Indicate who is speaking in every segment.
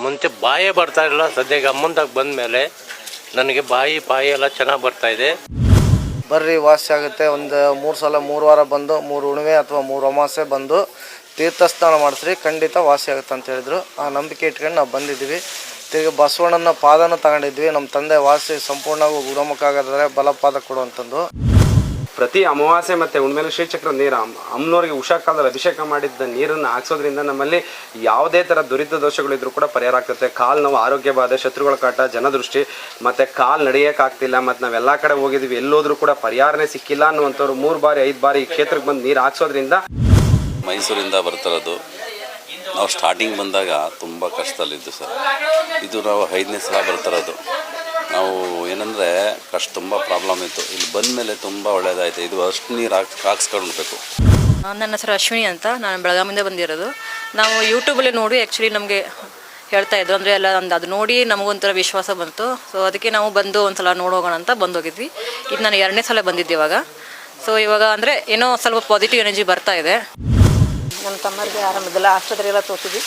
Speaker 1: ಮುಂಚೆ ಬಾಯೇ ಬರ್ತಾ ಇಲ್ಲ. ಸದ್ಯಕ್ಕೆ ಅಮ್ಮಂದಾಗ ಬಂದ ಮೇಲೆ ನನಗೆ ಬಾಯಿ ಎಲ್ಲ ಚೆನ್ನಾಗಿ ಬರ್ತಾ ಇದೆ.
Speaker 2: ಬರ್ರಿ ವಾಸಿ ಆಗುತ್ತೆ. ಒಂದು 3 ಸಲ 3 ವಾರ ಬಂದು 3 ಹುಣ್ಣಿಮೆ ಅಥವಾ 3 ಅಮಾವಾಸ್ಯೆ ಬಂದು ತೀರ್ಥಸ್ನಾನ ಮಾಡಿಸ್ರಿ, ಖಂಡಿತ ವಾಸಿ ಆಗುತ್ತೆ ಅಂತ ಹೇಳಿದ್ರು. ಆ ನಂಬಿಕೆ ಇಟ್ಕೊಂಡು ನಾವು ಬಂದಿದ್ವಿ. ತಿರುಗಿ ಬಸವಣ್ಣನ ಪಾದನ ತಗೊಂಡಿದ್ವಿ. ನಮ್ಮ ತಂದೆ ವಾಸಿ ಸಂಪೂರ್ಣವಾಗಿ ಗುಣಮುಖ ಆಗಿದ್ರೆ ಬಲಪಾದ ಕೊಡು ಅಂತಂದು.
Speaker 3: ಪ್ರತಿ ಅಮಾವಾಸ್ಯೆ ಮತ್ತು ಹುಣ್ಣಿಮೆಲೂ ಶ್ರೀಚಕ್ರ ನೀರು ಅಮ್ಮನವ್ರಿಗೆ ಉಷಾ ಕಾಲದಲ್ಲಿ ಅಭಿಷೇಕ ಮಾಡಿದ್ದ ನೀರನ್ನು ಹಾಕ್ಸೋದ್ರಿಂದ ನಮ್ಮಲ್ಲಿ ಯಾವುದೇ ಥರ ದುರಿತ ದೋಷಗಳಿದ್ರೂ ಕೂಡ ಪರಿಹಾರ ಆಗ್ತದೆ. ಕಾಲು ನೋವು, ಆರೋಗ್ಯ ಬಾಧೆ, ಶತ್ರುಗಳ ಕಾಟ, ಜನದೃಷ್ಟಿ, ಮತ್ತು ಕಾಲು ನಡೆಯೋಕ್ಕಾಗ್ತಿಲ್ಲ, ಮತ್ತು ನಾವೆಲ್ಲ ಕಡೆ ಹೋಗಿದ್ವಿ, ಎಲ್ಲೋದ್ರೂ ಕೂಡ ಪರಿಹಾರನೇ ಸಿಕ್ಕಿಲ್ಲ ಅನ್ನುವಂಥವ್ರು 3 ಬಾರಿ 5 ಬಾರಿ ಈ ಕ್ಷೇತ್ರಕ್ಕೆ ಬಂದು ನೀರು ಹಾಕ್ಸೋದ್ರಿಂದ.
Speaker 4: ಮೈಸೂರಿಂದ ಬರ್ತಿರೋದು. ನಾವು ಸ್ಟಾರ್ಟಿಂಗ್ ಬಂದಾಗ ತುಂಬ ಕಷ್ಟದಲ್ಲಿದ್ದು ಸರ್. ಇದು ನಾವು 5ನೇ ಸಲ ಬರ್ತಿರೋದು. ನಾವು ಏನಂದರೆ ತುಂಬ ಪ್ರಾಬ್ಲಮ್ ಇತ್ತು. ಇಲ್ಲಿ ಬಂದ ಮೇಲೆ ತುಂಬ ಒಳ್ಳೆಯದಾಯಿತು. ಇದು ಅಷ್ಟು ನೀರು ಹಾಕ್ಸ್ಕೊಳ್ಬೇಕು.
Speaker 5: ನನ್ನ ಹೆಸರು ಅಶ್ವಿನಿ ಅಂತ, ನಾನು ಬೆಳಗಾವಿಂದ ಬಂದಿರೋದು. ನಾವು ಯೂಟ್ಯೂಬಲ್ಲಿ ನೋಡಿ ಆ್ಯಕ್ಚುಲಿ ನಮಗೆ ಹೇಳ್ತಾಯಿದ್ರು, ಅಂದರೆ ಎಲ್ಲ ಅದು ನೋಡಿ ನಮಗೊಂಥರ ವಿಶ್ವಾಸ ಬಂತು. ಸೊ ಅದಕ್ಕೆ ನಾವು ಬಂದು ಒಂದು ಸಲ ನೋಡೋಗೋಣ ಅಂತ ಬಂದೋಗಿದ್ವಿ. ಇದು ನಾನು 2ನೇ ಸಲ ಬಂದಿದ್ದೆ ಇವಾಗ. ಸೊ ಇವಾಗ ಅಂದರೆ ಏನೋ ಸ್ವಲ್ಪ ಪಾಸಿಟಿವ್ ಎನರ್ಜಿ ಬರ್ತಾ ಇದೆ.
Speaker 6: ನಮ್ಮ ತಮ್ಮರಿಗೆ ಆರಾಮದಿಲ್ಲ, ಆಸ್ಪತ್ರೆಗೆಲ್ಲ ತೋರಿಸಿದ್ವಿ.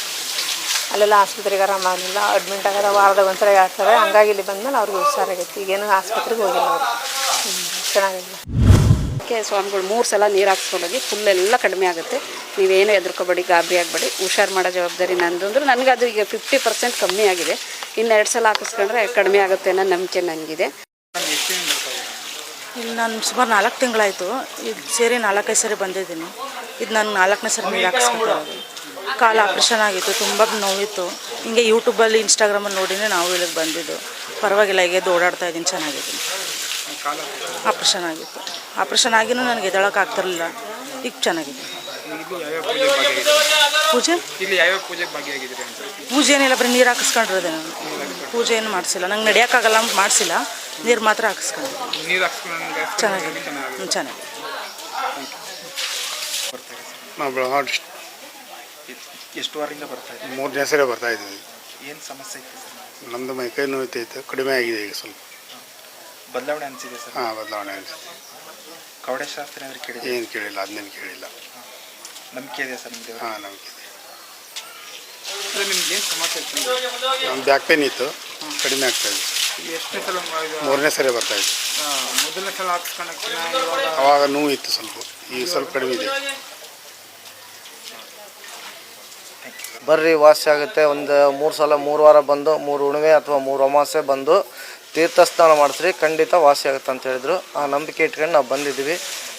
Speaker 6: ಅಲ್ಲೆಲ್ಲ ಆಸ್ಪತ್ರೆಗೆ ಆರಾಮಾಗಲಿಲ್ಲ, ಅಡ್ಮಿಂಟ್ ಆಗಾರ ವಾರದಾಗ ಒಂದ್ಸಲ 2 ಸಲ. ಹಂಗಾಗಿ ಇಲ್ಲಿ ಬಂದಮೇಲೆ ಅವ್ರಿಗೆ ಹುಷಾರಾಗೈತಿ. ಈಗೇನು ಆಸ್ಪತ್ರೆಗೆ ಹೋಗಿಲ್ಲ ಅವರು, ಚೆನ್ನಾಗಿಲ್ಲ.
Speaker 7: ಅದಕ್ಕೆ ಸ್ವಾಮಿಗಳು 3 ಸಲ ನೀರು ಹಾಕ್ಸ್ಕೊಂಡೋಗಿ ಫುಲ್ಲೆಲ್ಲ ಕಡಿಮೆ ಆಗುತ್ತೆ. ನೀವೇನು ಹೆದರ್ಕೋಬೇಡಿ, ಗಾಬರಿ ಆಗಬೇಡಿ. ಹುಷಾರು ಮಾಡೋ ಜವಾಬ್ದಾರಿ ನಂದು. ಅಂದ್ರೆ ನನಗೆ ಅದು ಈಗ 50% ಕಮ್ಮಿ ಆಗಿದೆ. ಇನ್ನು 2 ಸಲ ಹಾಕಿಸ್ಕೊಂಡ್ರೆ ಕಡಿಮೆ ಆಗುತ್ತೆ ಅನ್ನೋ ನಂಬಿಕೆ ನನಗಿದೆ.
Speaker 8: ಇಲ್ಲಿ ನಾನು ಸುಮಾರು 4 ತಿಂಗಳಾಯಿತು. ಇದು ಸೇರಿ 4-5 ಸರಿ ಬಂದಿದ್ದೀನಿ. ಇದು ನಾನು 4ನೇ ಸರಿ ನೀರು ಹಾಕಿಸ್ಕೊತಿರೋದು. ಕಾಲು ಆಪ್ರೇಷನ್ ಆಗಿತ್ತು, ತುಂಬ ನೋವಿತ್ತು. ಹಿಂಗೆ ಯೂಟ್ಯೂಬಲ್ಲಿ ಇನ್ಸ್ಟಾಗ್ರಾಮಲ್ಲಿ ನೋಡಿನೇ ನಾವು ಇಲ್ಲಿಗೆ ಬಂದಿದ್ದು. ಪರವಾಗಿಲ್ಲ, ಈಗ ಓಡಾಡ್ತಾ ಇದ್ದೀನಿ, ಚೆನ್ನಾಗಿದ್ದೀನಿ. ಆಪ್ರೇಷನ್ ಆಗಿತ್ತು. ಆಪ್ರೇಷನ್ ಆಗಿನೂ ನನಗೆ ಎದ್ದೇಳೋಕ್ಕಾಗ್ತಿರಲಿಲ್ಲ. ಈಗ ಚೆನ್ನಾಗಿದೆ. ಪೂಜೆ ಏನಿಲ್ಲ, ಬರೀ ನೀರು ಹಾಕಿಸ್ಕೊಂಡಿರೋದೆ. ನಾನು ಪೂಜೆ ಏನು ಮಾಡಿಸಿಲ್ಲ, ನಂಗೆ ನಡೆಯೋಕ್ಕಾಗಲ್ಲ ಅಂತ ಮಾಡಿಸಿಲ್ಲ. ನೀರು ಮಾತ್ರ ಹಾಕಿಸ್ಕೊಂಡು ಚೆನ್ನಾಗಿದೆ. ಚೆನ್ನಾಗಿದೆ.
Speaker 9: ನಾವು ಬೆಳಗಾವಿ
Speaker 3: ಎಷ್ಟು ವಾರದಿಂದ ಬರ್ತಾ ಇದ್ದೀವಿ?
Speaker 9: 3ನೇ ಸರಿ ಬರ್ತಾ ಇದ್ದೀವಿ.
Speaker 3: ಏನು ಸಮಸ್ಯೆ ಇತ್ತು ಸರ್?
Speaker 9: ನಮ್ಮದು ಮೈಕೈ ನೋಯ್ತೈತೆ, ಕಡಿಮೆ ಆಗಿದೆ ಈಗ ಸ್ವಲ್ಪ.
Speaker 3: ಬದಲಾವಣೆ ಅನಿಸಿದೆ ಸರ್?
Speaker 9: ಹಾಂ, ಬದಲಾವಣೆ ಅನಿಸಿದೆ.
Speaker 3: ಕವಡೆ ಶಾಸ್ತ್ರ ಏನಾದ್ರು ಕೇಳಿದೆ?
Speaker 9: ಏನು ಕೇಳಿಲ್ಲ, ಅದನ್ನೇನು ಕೇಳಿಲ್ಲ.
Speaker 3: ನಂಬಿಕೆ ಇದೆ ಸರ್ ನಿಮಗೆ?
Speaker 9: ಹಾಂ, ನಂಬಿಕೆ ಇದೆ.
Speaker 3: ನಿಮ್ಗೆ ಏನು ಸಮಸ್ಯೆ ಇತ್ತು?
Speaker 9: ನಮ್ಮ ಬ್ಯಾಕ್ ಪೇನ್ ಇತ್ತು, ಕಡಿಮೆ ಆಗ್ತಾಯಿದೆ.
Speaker 3: ಎಷ್ಟನೇ ಸಲ?
Speaker 9: 3ನೇ ಸರಿ ಬರ್ತಾಯಿದ್ದೆ.
Speaker 3: ಮೊದಲನೇ ಸಲ ಹಾಕ್ಸ್ಕೊಳಕ್ಕೆ
Speaker 9: ಅವಾಗ ನೋವು ಇತ್ತು ಸ್ವಲ್ಪ, ಈಗ ಸ್ವಲ್ಪ ಕಡಿಮೆ ಇದೆ.
Speaker 2: ಬರ್ರಿ ವಾಸಿ ಆಗುತ್ತೆ. ಒಂದು 3 ಸಲ 3 ವಾರ ಬಂದು 3 ಹುಣ್ಣಿಮೆ ಅಥವಾ 3 ಅಮಾವಾಸ್ಯೆ ಬಂದು ತೀರ್ಥಸ್ನಾನ ಮಾಡಿಸ್ರಿ, ಖಂಡಿತ ವಾಸಿ ಆಗುತ್ತೆ ಅಂತ ಹೇಳಿದ್ರು. ಆ ನಂಬಿಕೆ ಇಟ್ಕೊಂಡು ನಾವು ಬಂದಿದ್ವಿ.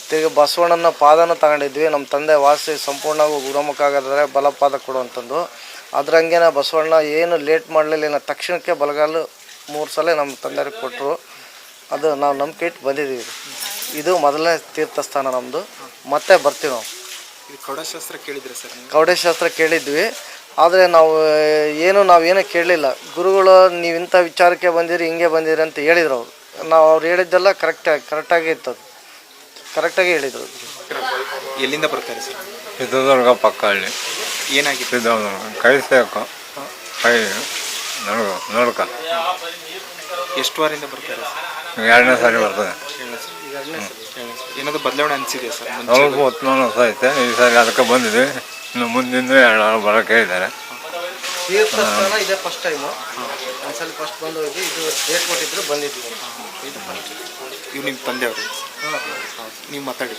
Speaker 2: ತಿರುಗಿ ಬಸವಣ್ಣನ ಪಾದನ ತಗೊಂಡಿದ್ವಿ. ನಮ್ಮ ತಂದೆ ವಾಸಿ ಸಂಪೂರ್ಣವಾಗಿ ಗುಣಮುಖ ಆಗಿದ್ರೆ ಬಲಪಾದ ಕೊಡು ಅಂತಂದು. ಅದ್ರಂಗೆ ಬಸವಣ್ಣ ಏನು ಲೇಟ್ ಮಾಡಲಿಲ್ಲ, ತಕ್ಷಣಕ್ಕೆ ಬಲಗಾಲು 3 ಸಲ ನಮ್ಮ ತಂದೆಯವ್ರಿಗೆ ಕೊಟ್ಟರು. ಅದು ನಾವು ನಂಬಿಕೆ ಇಟ್ಟು ಬಂದಿದ್ದೀವಿ. ಇದು ಮೊದಲನೇ ತೀರ್ಥಸ್ಥಾನ ನಮ್ಮದು. ಮತ್ತೆ ಬರ್ತೀವಿ ನಾವು.
Speaker 3: ಕವಡೆಶಾಸ್ತ್ರ ಕೇಳಿದ್ರೆ ಸರ್?
Speaker 2: ಕವಡೆಶಾಸ್ತ್ರ ಕೇಳಿದ್ವಿ, ಆದರೆ ನಾವೇನೂ ಕೇಳಲಿಲ್ಲ. ಗುರುಗಳು ನೀವು ಇಂಥ ವಿಚಾರಕ್ಕೆ ಬಂದಿರಿ, ಹಿಂಗೆ ಬಂದಿರಿ ಅಂತ ಹೇಳಿದ್ರು ಅವರು. ಅವ್ರು ಹೇಳಿದ್ದೆಲ್ಲ ಕರೆಕ್ಟಾಗಿ ಇತ್ತು, ಅದು ಕರೆಕ್ಟಾಗಿ ಹೇಳಿದರು.
Speaker 3: ಎಲ್ಲಿಂದ ಬರ್ತಾರೆ ಸರ್?
Speaker 10: ಚಿತ್ರದುರ್ಗ ಪಕ್ಕ ಹಳ್ಳಿ.
Speaker 3: ಏನಾಗಿತ್ತು?
Speaker 10: ಕೈ ಸೇಕು, ಕೈ ನೋಡ್ಕ.
Speaker 3: ಎಷ್ಟು ವಾರದಿಂದ ಬರ್ತಾರೆ ಸರ್?
Speaker 10: 2ನೇ ಸಾರಿ ಬರ್ತದೆ.
Speaker 3: ಏನಾದರೂ ಬದಲಾವಣೆ ಅನಿಸಿದೆ ಸರ್?
Speaker 10: ಸ್ವಲ್ಪ ಹೊತ್ತು ಐತೆ. ಈ ಸಾರಿ ಅದಕ್ಕೆ ಬಂದಿದ್ವಿ. ಇನ್ನು ಮುಂದಿನ 2 ವಾರ ಬರೋಕ್ಕೆ ಹೇಳಿದ್ದಾರೆ.
Speaker 2: ತೀರ್ಥಸ್ಥಾನ ಇದೇ ಫಸ್ಟ್ ಟೈಮು. ಒಂದ್ಸಲ ಫಸ್ಟ್ ಬಂದು ಹೋಗಿ ಇದು ಡೇಟ್ ಕೊಟ್ಟಿದ್ರು, ಬಂದಿದ್ವಿ.
Speaker 3: ಇವು ನಿಮ್ಮ ತಂದೆಯವರು? ನೀವು ಮಾತಾಡಿ.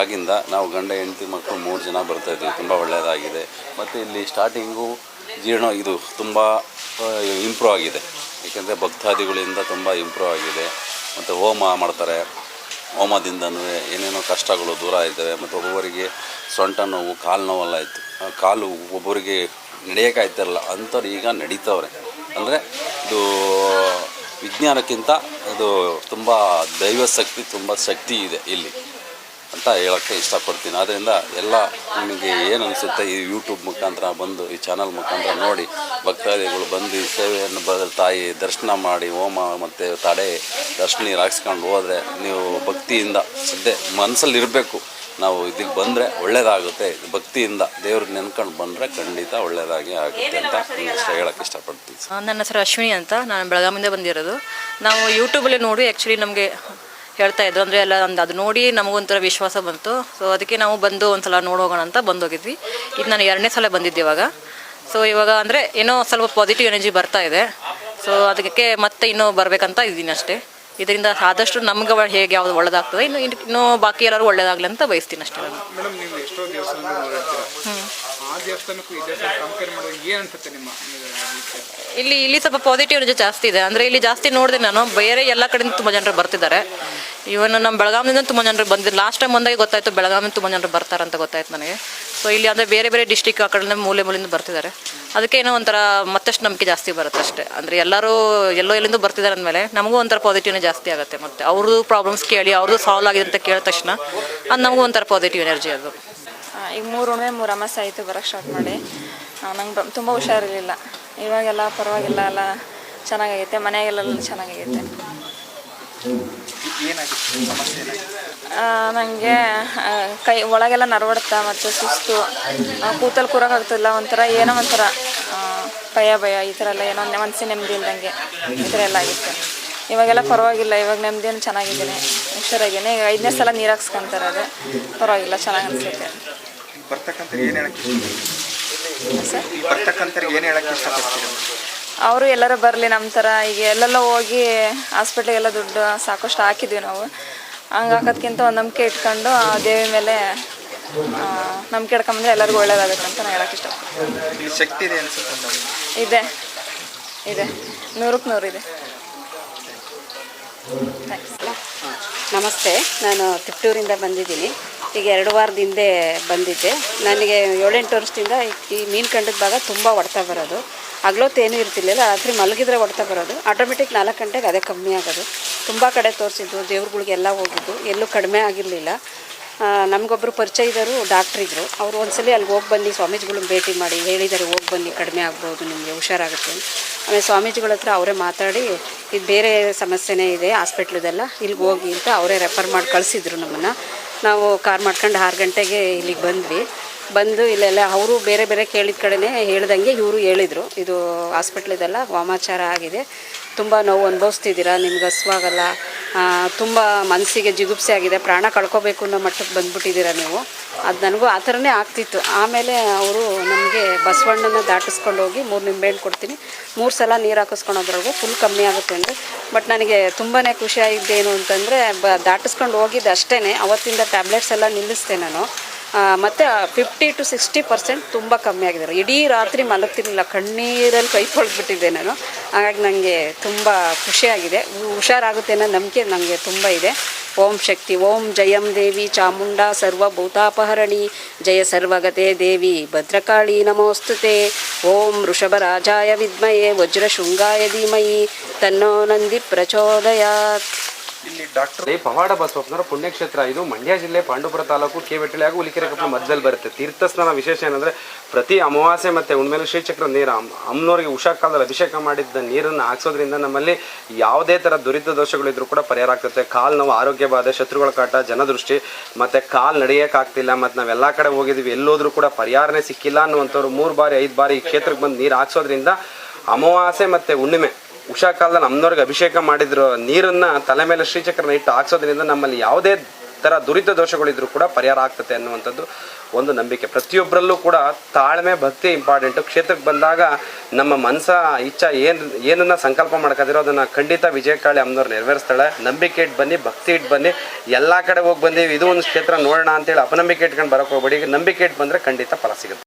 Speaker 4: ಆಗಿಂದ ನಾವು ಗಂಡ ಹೆಂಡತಿ ಮಕ್ಕಳು 3 ಜನ ಬರ್ತಾಯಿದ್ವಿ. ತುಂಬ ಒಳ್ಳೆಯದಾಗಿದೆ. ಮತ್ತು ಇಲ್ಲಿ ಸ್ಟಾರ್ಟಿಂಗು ಜೀರ್ಣ ಇದು ತುಂಬ ಇಂಪ್ರೂವ್ ಆಗಿದೆ. ಏಕೆಂದರೆ ಭಕ್ತಾದಿಗಳಿಂದ ತುಂಬ ಇಂಪ್ರೂವ್ ಆಗಿದೆ. ಮತ್ತು ಹೋಮ ಮಾಡ್ತಾರೆ. ಹೋಮದಿಂದನೂ ಏನೇನೋ ಕಷ್ಟಗಳು ದೂರ ಇದ್ದಾವೆ. ಮತ್ತು ಒಬ್ಬೊಬ್ಬರಿಗೆ ಸೊಂಟ ನೋವು, ಕಾಲು ನೋವೆಲ್ಲ ಇತ್ತು. ಕಾಲು ಒಬ್ಬರಿಗೆ ನಡೆಯೋಕ್ಕಾಯ್ತಿರಲ್ಲ ಅಂಥವ್ರು ಈಗ ನಡೀತವ್ರೆ. ಅಂದರೆ ಇದು ವಿಜ್ಞಾನಕ್ಕಿಂತ ಇದು ತುಂಬ ದೈವ ಶಕ್ತಿ, ತುಂಬ ಶಕ್ತಿ ಇದೆ ಇಲ್ಲಿ ಅಂತ ಹೇಳೋಕ್ಕೆ ಇಷ್ಟಪಡ್ತೀನಿ. ಆದ್ದರಿಂದ ಎಲ್ಲ ನಿಮಗೆ ಏನು ಅನಿಸುತ್ತೆ, ಈ ಯೂಟ್ಯೂಬ್ ಮುಖಾಂತರ ಬಂದು, ಈ ಚಾನಲ್ ಮುಖಾಂತರ ನೋಡಿ ಭಕ್ತಾದಿಗಳು ಬಂದು ಈ ಸೇವೆಯನ್ನು ತಾಯಿ ದರ್ಶನ ಮಾಡಿ ಹೋಮ ಮತ್ತು ತಡೆ ದರ್ಶನ ನೀರು ಹಾಕ್ಸ್ಕೊಂಡು ಹೋದರೆ ನೀವು ಭಕ್ತಿಯಿಂದ ಸದ್ಯ ಮನಸ್ಸಲ್ಲಿ ಇರಬೇಕು. ನಾವು ಇದಕ್ಕೆ ಬಂದರೆ ಒಳ್ಳೆಯದಾಗುತ್ತೆ. ಭಕ್ತಿಯಿಂದ ದೇವ್ರನ್ನ ನೆನ್ಕೊಂಡು ಬಂದರೆ ಖಂಡಿತ ಒಳ್ಳೆಯದಾಗಿ ಆಗುತ್ತೆ ಅಂತ ಇಷ್ಟ ಹೇಳೋಕ್ಕೆ ಇಷ್ಟಪಡ್ತೀನಿ.
Speaker 5: ನನ್ನ ಹೆಸರು ಅಶ್ವಿನಿ ಅಂತ, ನಾನು ಬೆಳಗಾವಿಂದ ಬಂದಿರೋದು. ನಾವು ಯೂಟ್ಯೂಬಲ್ಲಿ ನೋಡಿ ಆ್ಯಕ್ಚುಲಿ ನಮಗೆ ಹೇಳ್ತಾಯಿದ್ರು, ಅಂದರೆ ಎಲ್ಲ ಅದು ನೋಡಿ ನಮಗೊಂಥರ ವಿಶ್ವಾಸ ಬಂತು. ಸೊ ಅದಕ್ಕೆ ನಾವು ಬಂದು ಒಂದು ಸಲ ನೋಡೋಗೋಣ ಅಂತ ಬಂದೋಗಿದ್ವಿ. ಇದು ನಾನು 2ನೇ ಸಲ ಬಂದಿದ್ದೆ ಇವಾಗ. ಸೊ ಇವಾಗ ಅಂದರೆ ಏನೋ ಸ್ವಲ್ಪ ಪಾಸಿಟಿವ್ ಎನರ್ಜಿ ಬರ್ತಾ ಇದೆ. ಸೊ ಅದಕ್ಕೆ ಮತ್ತೆ ಇನ್ನೂ ಬರಬೇಕಂತ ಇದ್ದೀನಿ ಅಷ್ಟೇ. ಇದರಿಂದ ಆದಷ್ಟು ನಮ್ಗೆ ಹೇಗೆ ಯಾವುದು ಒಳ್ಳೇದಾಗ್ತದೆ ಇನ್ನೂ ಬಾಕಿ ಎಲ್ಲರೂ ಒಳ್ಳೇದಾಗಲಿ ಅಂತ ಬಯಸ್ತೀನಿ ಅಷ್ಟೇ ನಾನು.
Speaker 11: ಮೇಡಮ್, ನೀವು ಎಷ್ಟೋ ದೇವಸ್ಥಾನ ಆ ದೇವಸ್ಥಾನಕ್ಕೂ ಈ ದೇವಸ್ಥಾನ ಕಂಪೇರ್ ಮಾಡೋದು ಏನು ಅನ್ಸುತ್ತೆ ನಿಮ್ಮ
Speaker 5: ಇಲ್ಲಿ ಸ್ವಲ್ಪ ಪಾಸಿಟಿವ್ ಎನರ್ಜಿ ಜಾಸ್ತಿ ಇದೆ. ಅಂದರೆ ಇಲ್ಲಿ ಜಾಸ್ತಿ ನೋಡಿದೆ ನಾನು, ಬೇರೆ ಎಲ್ಲ ಕಡೆಯಿಂದ ತುಂಬ ಜನರು ಬರ್ತಿದ್ದಾರೆ. ಇವನ್ ನಮ್ಮ ಬೆಳಗಾವಿಯಿಂದ ತುಂಬ ಜನರು ಬಂದಿದ್ದು. ಲಾಸ್ಟ್ ಟೈಮ್ ಬಂದಾಗ ಗೊತ್ತಾಯಿತು ಬೆಳಗಾವಿಯಿಂದ ತುಂಬ ಜನರು ಬರ್ತಾರೆ ಅಂತ ಗೊತ್ತಾಯ್ತು ನನಗೆ. ಸೊ ಇಲ್ಲಿ ಅಂದರೆ ಬೇರೆ ಡಿಸ್ಟಿಕ್ ಆ ಕಡೆ ಮೂಲೆಯಿಂದ ಬರ್ತಿದ್ದಾರೆ. ಅದಕ್ಕೆ ಏನೋ ಒಂಥರ ಮತ್ತಷ್ಟು ನಂಬಿಕೆ ಜಾಸ್ತಿ ಬರುತ್ತೆ ಅಷ್ಟೇ. ಅಂದರೆ ಎಲ್ಲರೂ ಎಲ್ಲಿಂದ ಬರ್ತಿದ್ದಾರೆ ಅಂದಮೇಲೆ ನಮಗೂ ಒಂಥರ ಪಾಸಿಟಿವ್ನೇ ಜಾಸ್ತಿ ಆಗುತ್ತೆ. ಮತ್ತು ಅವ್ರದ್ದು ಪ್ರಾಬ್ಲಮ್ಸ್ ಕೇಳಿ ಅವ್ರದ್ದು ಸಾಲ್ವ್ ಆಗಿದೆ ಅಂತ ಕೇಳಿದ ತಕ್ಷಣ ಅದು ನಮಗೂ ಒಂಥರ ಪಾಸಿಟಿವ್ ಎನರ್ಜಿ ಅದು.
Speaker 12: ಈಗ 3 ಹುಣ್ಣಿಮೆ 3 ಅಮಾವಾಸ್ಯೆ ಆಯಿತು ಬರೋಕ್ಕೆ ಸ್ಟಾರ್ಟ್ ಮಾಡಿ. ನಂಗೆ ತುಂಬ ಹುಷಾರಿರಲಿಲ್ಲ. ಇವಾಗೆಲ್ಲ ಪರವಾಗಿಲ್ಲ, ಎಲ್ಲ ಚೆನ್ನಾಗೈತೆ, ಮನೆಯಾಗೆಲ್ಲ ಚೆನ್ನಾಗೈತೆ. ನನಗೆ ಕೈ ಒಳಗೆಲ್ಲ ನರವಡ್ತಾ ಮತ್ತು ಸುಸ್ತು, ಕೂತಲ್ಲಿ ಕೂರೋಕ್ಕಾಗ್ತಿಲ್ಲ, ಒಂಥರ ಏನೋ ಒಂಥರ ಭಯ ಈ ಥರ ಎಲ್ಲ ಏನೋ ಮನಸ್ಸಿನ ನೆಮ್ಮದಿ ಇಲ್ದಂಗೆ ಈ ಥರ ಎಲ್ಲ ಆಗಿತ್ತು. ಇವಾಗೆಲ್ಲ ಪರವಾಗಿಲ್ಲ, ಇವಾಗ ನೆಮ್ಮದಿಯನ್ನು ಚೆನ್ನಾಗಿದ್ದೀನಿ, ಹುಷಾರಾಗಿದ್ದೀನಿ. ಈಗ 5ನೇ ಸಲ ನೀರು ಹಾಕ್ಸ್ಕೊಂತಾರೆ, ಅದು ಪರವಾಗಿಲ್ಲ, ಚೆನ್ನಾಗಿ ಅನಿಸುತ್ತೆ. ಅವರು ಎಲ್ಲರೂ ಬರಲಿ ನಮ್ಮ ಥರ. ಈಗ ಎಲ್ಲೆಲ್ಲ ಹೋಗಿ ಹಾಸ್ಪಿಟ್ಲಿಗೆಲ್ಲ ದುಡ್ಡು ಸಾಕಷ್ಟು ಹಾಕಿದ್ವಿ ನಾವು. ಹಂಗೆ ಹಾಕೋದ್ಕಿಂತ ಒಂದು ನಂಬಿಕೆ ಇಟ್ಕೊಂಡು ಆ ದೇವಿ ಮೇಲೆ ನಂಬಿಕೆ ಇಟ್ಕೊಂಬಂದ್ರೆ ಎಲ್ಲರಿಗೂ ಒಳ್ಳೇದಾಗುತ್ತೆ ಅಂತ ನಾನು ಹೇಳೋಕ್ಕೆ ಇಷ್ಟಪಡ್ತೀನಿ.
Speaker 11: ಶಕ್ತಿ ಇದೆ ಅನ್ಸುತ್ತೆ?
Speaker 12: ಇದೆ 100ಕ್ಕೆ 100 ಇದೆ.
Speaker 7: ನಮಸ್ತೆ, ನಾನು ತಿಪ್ಟೂರಿಂದ ಬಂದಿದ್ದೀನಿ. ಈಗ 2 ವಾರದ ಹಿಂದೆ ಬಂದಿದ್ದೆ. ನನಗೆ 7-8 ವರ್ಷದಿಂದ ಈ ಮೀನು ಕಂಡದ ಭಾಗ ತುಂಬ ಹೊಡ್ತಾ ಬರೋದು. ಹಗಲೊತ್ತೇನೂ ಇರ್ತಿರ್ಲಿಲ್ಲ, ರಾತ್ರಿ ಮಲಗಿದ್ರೆ ಹೊಡ್ತಾ ಬರೋದು. ಆಟೋಮೆಟಿಕ್ 4 ಗಂಟೆಗೆ ಅದೇ ಕಮ್ಮಿ ಆಗೋದು. ತುಂಬ ಕಡೆ ತೋರಿಸಿದ್ದು, ದೇವ್ರುಗಳಿಗೆಲ್ಲ ಹೋಗಿದ್ದು, ಎಲ್ಲೂ ಕಡಿಮೆ ಆಗಿರಲಿಲ್ಲ. ನಮಗೊಬ್ಬರು ಪರಿಚಯದವರು ಡಾಕ್ಟ್ರಿದ್ರು. ಅವರು ಒಂದ್ಸಲಿ ಅಲ್ಲಿಗೆ ಹೋಗಿ ಬನ್ನಿ, ಸ್ವಾಮೀಜಿಗಳನ್ನ ಭೇಟಿ ಮಾಡಿ ಹೇಳಿದ್ದಾರೆ, ಹೋಗಿ ಬನ್ನಿ, ಕಡಿಮೆ ಆಗ್ಬೋದು, ನಿಮಗೆ ಹುಷಾರಾಗುತ್ತೆ. ಆಮೇಲೆ ಸ್ವಾಮೀಜಿಗಳ ಹತ್ರ ಅವರೇ ಮಾತಾಡಿ ಇದು ಬೇರೆ ಸಮಸ್ಯೆನೇ ಇದೆ ಹಾಸ್ಪಿಟ್ಲದೆಲ್ಲ, ಇಲ್ಲಿಗೆ ಹೋಗಿ ಅಂತ ಅವರೇ ರೆಫರ್ ಮಾಡಿ ಕಳಿಸಿದ್ರು ನಮ್ಮನ್ನು. ನಾವು ಕಾರ್ ಮಾಡ್ಕೊಂಡು 6 ಗಂಟೆಗೆ ಇಲ್ಲಿಗೆ ಬಂದು ಇಲ್ಲೆಲ್ಲ ಅವರು ಬೇರೆ ಕೇಳಿದ ಕಡೆನೇ ಹೇಳ್ದಂಗೆ ಇವರು ಹೇಳಿದರು, ಇದು ಹಾಸ್ಪಿಟ್ಲಿದೆಲ್ಲ ವಾಮಾಚಾರ ಆಗಿದೆ, ತುಂಬ ನೋವು ಅನುಭವಿಸ್ತಿದ್ದೀರಾ, ನಿಮ್ಗೆ ಹಸುವಾಗಲ್ಲ, ತುಂಬ ಮನಸ್ಸಿಗೆ ಜಿಗುಪ್ಸೆ ಆಗಿದೆ, ಪ್ರಾಣ ಕಳ್ಕೊಬೇಕು ಅನ್ನೋ ಮಟ್ಟಕ್ಕೆ ಬಂದುಬಿಟ್ಟಿದ್ದೀರಾ ನೀವು. ಅದು ನನಗೂ ಆ ಥರನೇ ಆಗ್ತಿತ್ತು. ಆಮೇಲೆ ಅವರು ನಮಗೆ ಬಸವಣ್ಣನ ದಾಟಿಸ್ಕೊಂಡು ಹೋಗಿ 3 ನಿಂಬೆಹಣ್ಣು ಕೊಡ್ತೀನಿ, 3 ಸಲ ನೀರು ಹಾಕಿಸ್ಕೊಳೋದ್ರೊಳಗೆ ಫುಲ್ ಕಮ್ಮಿ ಆಗುತ್ತೆ ಅಂದರೆ. ಬಟ್ ನನಗೆ ತುಂಬಾ ಖುಷಿ ಆಗಿದ್ದೇನು ಅಂತಂದರೆ ದಾಟಿಸ್ಕೊಂಡು ಹೋಗಿದ್ದು ಅಷ್ಟೇ. ಅವತ್ತಿಂದ ಟ್ಯಾಬ್ಲೆಟ್ಸ್ ಎಲ್ಲ ನಿಲ್ಲಿಸ್ದೆ ನಾನು. ಮತ್ತು 50 to 60% ತುಂಬ ಕಮ್ಮಿ ಆಗಿದ್ದಾರೆ. ಇಡೀ ರಾತ್ರಿ ಮಲಗ್ತಿರ್ಲಿಲ್ಲ, ಕಣ್ಣೀರಲ್ಲಿ ಕೈ ತೊಳೆದ್ಬಿಟ್ಟಿದ್ದೆ ನಾನು. ಹಾಗಾಗಿ ನನಗೆ ತುಂಬ ಖುಷಿಯಾಗಿದೆ, ಹುಷಾರಾಗುತ್ತೆ ಅನ್ನೋ ನಂಬಿಕೆ ನನಗೆ ತುಂಬ ಇದೆ. ಓಂ ಶಕ್ತಿ, ಓಂ ಜಯಂ ದೇವಿ ಚಾಮುಂಡಾ ಸರ್ವಭೂತಾಪಹರಣಿ, ಜಯ ಸರ್ವಗತೆ ದೇವಿ ಭದ್ರಕಾಳಿ ನಮೋಸ್ತುತೆ. ಓಂ ವೃಷಭರಾಜಾಯ ವಿದ್ಮಯೇ ವಜ್ರಶೃಂಗಾಯ ಧೀಮಹಿ ತನ್ನೋ ನಂದಿ ಪ್ರಚೋದಯಾತ್.
Speaker 3: ಇಲ್ಲಿ ಡಾಕ್ಟರ್ ಪವಾಡ ಬಸವಪ್ಪನವರ ಪುಣ್ಯಕ್ಷೇತ್ರ. ಇದು ಮಂಡ್ಯ ಜಿಲ್ಲೆ ಪಾಂಡವಪುರ ತಾಲೂಕು ಕೆವೆಟ್ಟಳ್ಳಿ ಹಾಗೂ ಹುಲಿಕೆರೆ ಕೊಪ್ಪಳ ಮಧ್ಯದಲ್ಲಿ ಬರುತ್ತೆ. ತೀರ್ಥಸ್ನಾನ ವಿಶೇಷ ಏನಂದರೆ ಪ್ರತಿ ಅಮಾವಾಸ್ಯೆ ಮತ್ತು ಹುಣ್ಣಿಮೆಲೆ ಶ್ರೀಚಕ್ರ ನೀರು ಅಮ್ಮನವರಿಗೆ ಉಷಾ ಕಾಲದಲ್ಲಿ ಅಭಿಷೇಕ ಮಾಡಿದ್ದ ನೀರನ್ನು ಹಾಕ್ಸೋದ್ರಿಂದ ನಮ್ಮಲ್ಲಿ ಯಾವುದೇ ಥರ ದುರಿತ ದೋಷಗಳಿದ್ರೂ ಕೂಡ ಪರಿಹಾರ ಆಗ್ತದೆ. ಕಾಲು ನೋವು, ಆರೋಗ್ಯ ಬಾಧೆ, ಶತ್ರುಗಳ ಕಾಟ, ಜನದೃಷ್ಟಿ, ಮತ್ತು ಕಾಲು ನಡೆಯೋಕ್ಕಾಗ್ತಿಲ್ಲ, ಮತ್ತು ನಾವೆಲ್ಲ ಕಡೆ ಹೋಗಿದ್ದೀವಿ, ಎಲ್ಲೋದ್ರೂ ಕೂಡ ಪರಿಹಾರನೇ ಸಿಕ್ಕಿಲ್ಲ ಅನ್ನುವಂಥವ್ರು 3 ಬಾರಿ 5 ಬಾರಿ ಈ ಕ್ಷೇತ್ರಕ್ಕೆ ಬಂದು ನೀರು ಹಾಕ್ಸೋದ್ರಿಂದ ಅಮಾವಾಸ್ಯೆ ಮತ್ತು ಹುಣ್ಣಿಮೆ ಉಷಾ ಕಾಲದಲ್ಲಿ ಅಮ್ಮನವ್ರಿಗೆ ಅಭಿಷೇಕ ಮಾಡಿದ್ರು ನೀರನ್ನು ತಲೆ ಮೇಲೆ ಶ್ರೀಚಕ್ರನ ಇಟ್ಟು ಹಾಕ್ಸೋದ್ರಿಂದ ನಮ್ಮಲ್ಲಿ ಯಾವುದೇ ಥರ ದುರಿತ ದೋಷಗಳಿದ್ರೂ ಕೂಡ ಪರಿಹಾರ ಆಗ್ತದೆ ಅನ್ನುವಂಥದ್ದು ಒಂದು ನಂಬಿಕೆ. ಪ್ರತಿಯೊಬ್ಬರಲ್ಲೂ ಕೂಡ ತಾಳ್ಮೆ, ಭಕ್ತಿ ಇಂಪಾರ್ಟೆಂಟು. ಕ್ಷೇತ್ರಕ್ಕೆ ಬಂದಾಗ ನಮ್ಮ ಮನಸ್ಸ ಇಚ್ಛಾ ಏನನ್ನ ಸಂಕಲ್ಪ ಮಾಡ್ಕೋದಿರೋ ಅದನ್ನು ಖಂಡಿತ ವಿಜಯಕಾಳಿ ಅಮ್ಮನವ್ರು ನೆರವೇರಿಸ್ತಾಳೆ. ನಂಬಿಕೆ ಇಟ್ಟು ಬನ್ನಿ, ಭಕ್ತಿ ಇಟ್ಟು ಬನ್ನಿ. ಎಲ್ಲ ಕಡೆ ಹೋಗಿ ಬಂದೀವಿ, ಇದು ಒಂದು ಕ್ಷೇತ್ರ ನೋಡೋಣ ಅಂತೇಳಿ ಅಪನಂಬಿಕೆ ಇಟ್ಕೊಂಡು ಬರೋಕ್ಕೆ ಹೋಗ್ಬೇಡಿ. ನಂಬಿಕೆ ಇಟ್ಟು ಬಂದರೆ ಖಂಡಿತ ಫಲ ಸಿಗುತ್ತೆ.